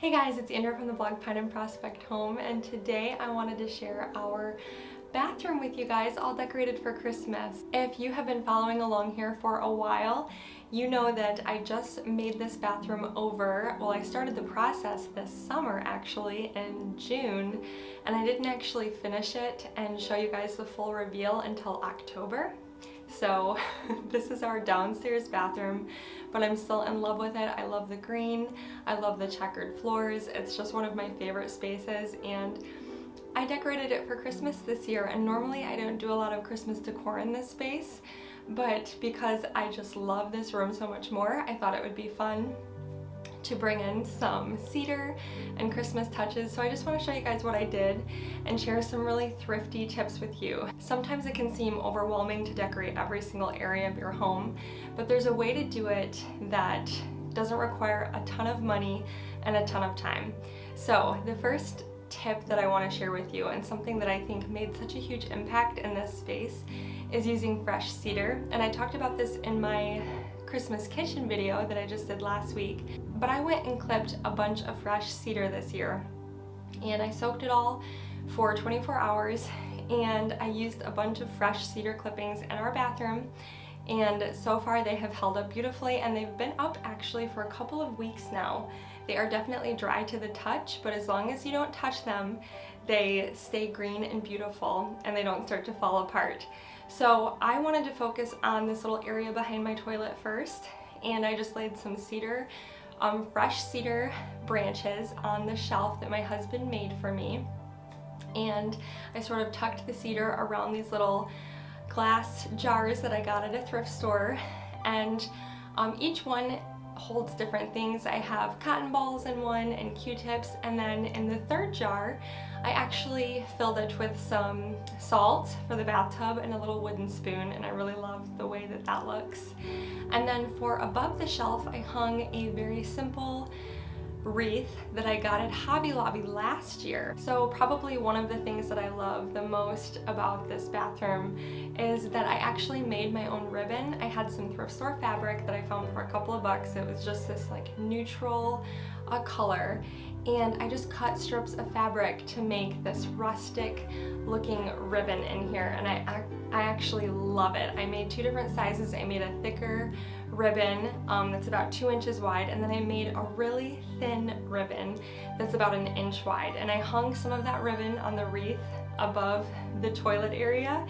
Hey guys, it's Andrea from the blog Pine and Prospect Home, and today I wanted to share our bathroom with you guys, all decorated for Christmas. If you have been following along here for a while, you know that I just made this bathroom over. Well, I started the process this summer actually in June, and I didn't actually finish it and show you guys the full reveal until October. So this is our downstairs bathroom, but I'm still in love with it. I love the green, I love the checkered floors. It's just one of my favorite spaces, and I decorated it for Christmas this year, and normally I don't do a lot of Christmas decor in this space, but because I just love this room so much more, I thought it would be fun to bring in some cedar and Christmas touches. So I just want to show you guys what I did and share some really thrifty tips with you. Sometimes it can seem overwhelming to decorate every single area of your home, but there's a way to do it that doesn't require a ton of money and a ton of time. So the first tip that I want to share with you, and something that I think made such a huge impact in this space, is using fresh cedar. And I talked about this in my Christmas kitchen video that I just did last week, but I went and clipped a bunch of fresh cedar this year, and I soaked it all for 24 hours, and I used a bunch of fresh cedar clippings in our bathroom, and so far they have held up beautifully, and they've been up actually for a couple of weeks now. They are definitely dry to the touch, but as long as you don't touch them, they stay green and beautiful, and they don't start to fall apart. So I wanted to focus on this little area behind my toilet first, and I just laid some cedar, fresh cedar branches on the shelf that my husband made for me, and I sort of tucked the cedar around these little glass jars that I got at a thrift store, and each one holds different things. I have cotton balls in one and Q-tips, and then in the third jar I actually filled it with some salt for the bathtub and a little wooden spoon, and I really love the way that that looks. And then for above the shelf, I hung a very simple wreath that I got at Hobby Lobby last year. So probably one of the things that I love the most about this bathroom is that I actually made my own ribbon. I had some thrift store fabric that I found for a couple of bucks. It was just this like neutral color, and I just cut strips of fabric to make this rustic looking ribbon in here, and I actually love it. I made two different sizes. I made a thicker ribbon that's about 2 inches wide, and then I made a really thin ribbon that's about 1 inch wide, and I hung some of that ribbon on the wreath above the toilet area,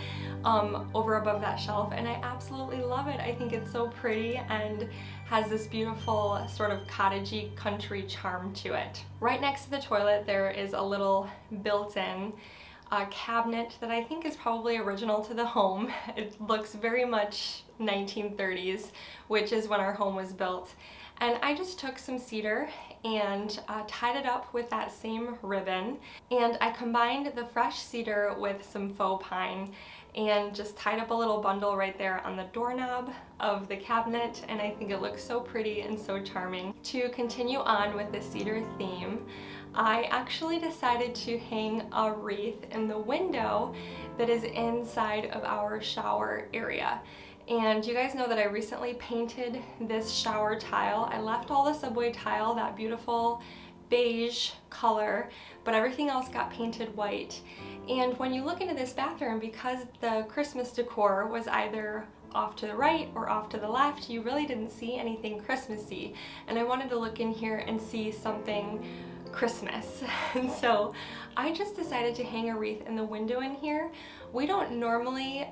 over above that shelf, and I absolutely love it. I think it's so pretty and has this beautiful sort of cottagey country charm to it. Right next to the toilet there is a little built-in cabinet that I think is probably original to the home. It looks very much 1930s, which is when our home was built. And I just took some cedar and tied it up with that same ribbon, and I combined the fresh cedar with some faux pine and just tied up a little bundle right there on the doorknob of the cabinet, and I think it looks so pretty and so charming. To continue on with the cedar theme, I actually decided to hang a wreath in the window that is inside of our shower area. And you guys know that I recently painted this shower tile. I left all the subway tile, that beautiful beige color, but everything else got painted white. And when you look into this bathroom, because the Christmas decor was either off to the right or off to the left, you really didn't see anything Christmassy. And I wanted to look in here and see something Christmas. And so I just decided to hang a wreath in the window in here. We don't normally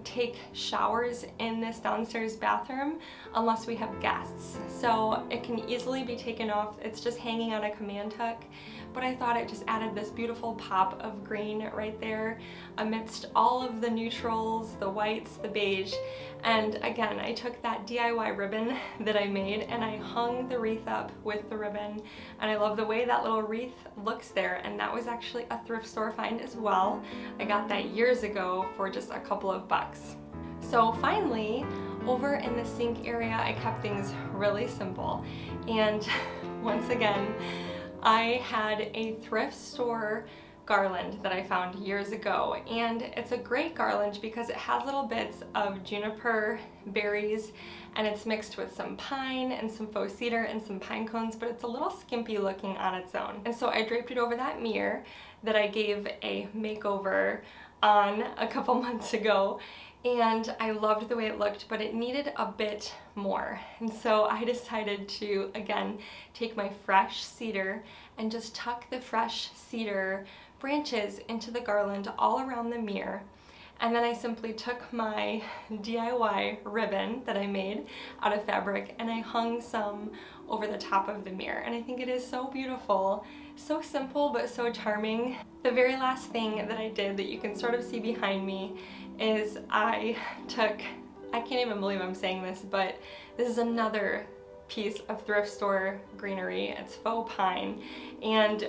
take showers in this downstairs bathroom unless we have guests, so it can easily be taken off. It's just hanging on a command hook, but I thought it just added this beautiful pop of green right there amidst all of the neutrals, the whites, the beige. And again, I took that DIY ribbon that I made and I hung the wreath up with the ribbon, and I love the way that little wreath looks there, and that was actually a thrift store find as well. I got that years ago for just a couple of bucks. So finally, over in the sink area, I kept things really simple, and once again, I had a thrift store garland that I found years ago, and it's a great garland because it has little bits of juniper berries and it's mixed with some pine and some faux cedar and some pine cones, but it's a little skimpy looking on its own. And so I draped it over that mirror that I gave a makeover on a couple months ago, and I loved the way it looked, but it needed a bit more. And so I decided to, again, take my fresh cedar and just tuck the fresh cedar branches into the garland all around the mirror. And then I simply took my DIY ribbon that I made out of fabric and I hung some over the top of the mirror. And I think it is so beautiful, so simple, but so charming. The very last thing that I did that you can sort of see behind me is I can't even believe I'm saying this, but this is another piece of thrift store greenery. It's faux pine, and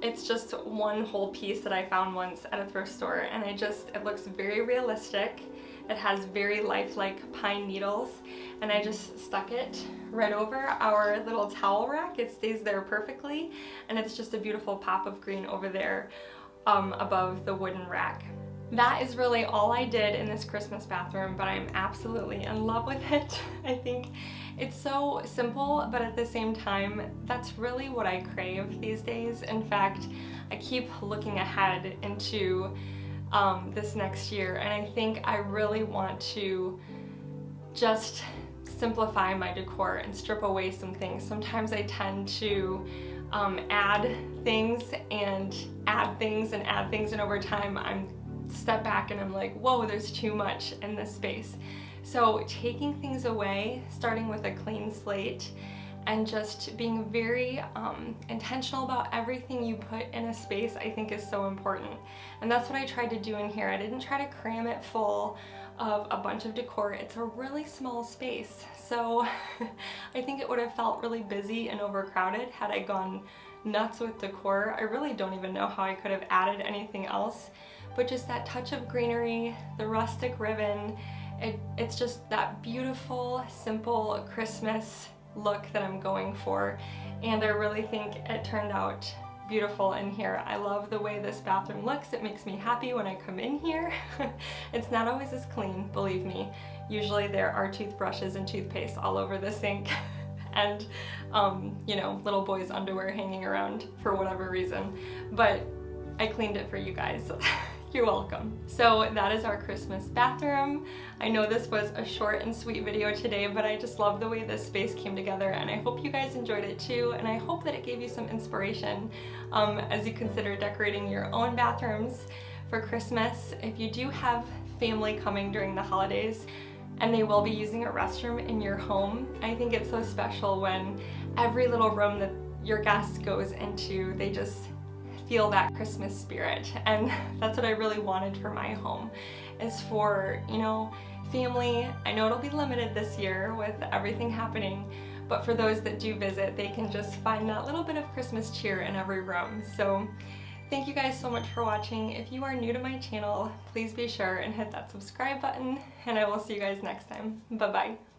it's just one whole piece that I found once at a thrift store, and it looks very realistic. It has very lifelike pine needles, and I just stuck it right over our little towel rack. It stays there perfectly, and it's just a beautiful pop of green over there above the wooden rack. That is really all I did in this Christmas bathroom, but I'm absolutely in love with it. I think it's so simple, but at the same time, that's really what I crave these days. In fact, I keep looking ahead into this next year, and I think I really want to just simplify my decor and strip away some things. Sometimes I tend to add things and add things and add things, and over time I'm step back and I'm like, whoa, there's too much in this space. So taking things away, starting with a clean slate, and just being very intentional about everything you put in a space, I think is so important. And that's what I tried to do in here. I didn't try to cram it full of a bunch of decor. It's a really small space. So I think it would have felt really busy and overcrowded had I gone nuts with decor. I really don't even know how I could have added anything else, but just that touch of greenery, the rustic ribbon, it's just that beautiful, simple Christmas look that I'm going for, and I really think it turned out beautiful in here. I love the way this bathroom looks. It makes me happy when I come in here. It's not always as clean, believe me. Usually there are toothbrushes and toothpaste all over the sink and you know, little boys' underwear hanging around for whatever reason, but I cleaned it for you guys. You're welcome. So that is our Christmas bathroom. I know this was a short and sweet video today, but I just love the way this space came together, and I hope you guys enjoyed it too, and I hope that it gave you some inspiration as you consider decorating your own bathrooms for Christmas. If you do have family coming during the holidays and they will be using a restroom in your home, I think it's so special when every little room that your guest goes into, they just feel that Christmas spirit. And that's what I really wanted for my home, is for, you know, family. I know it'll be limited this year with everything happening, but for those that do visit, they can just find that little bit of Christmas cheer in every room. So thank you guys so much for watching. If you are new to my channel, please be sure and hit that subscribe button, and I will see you guys next time. Bye-bye.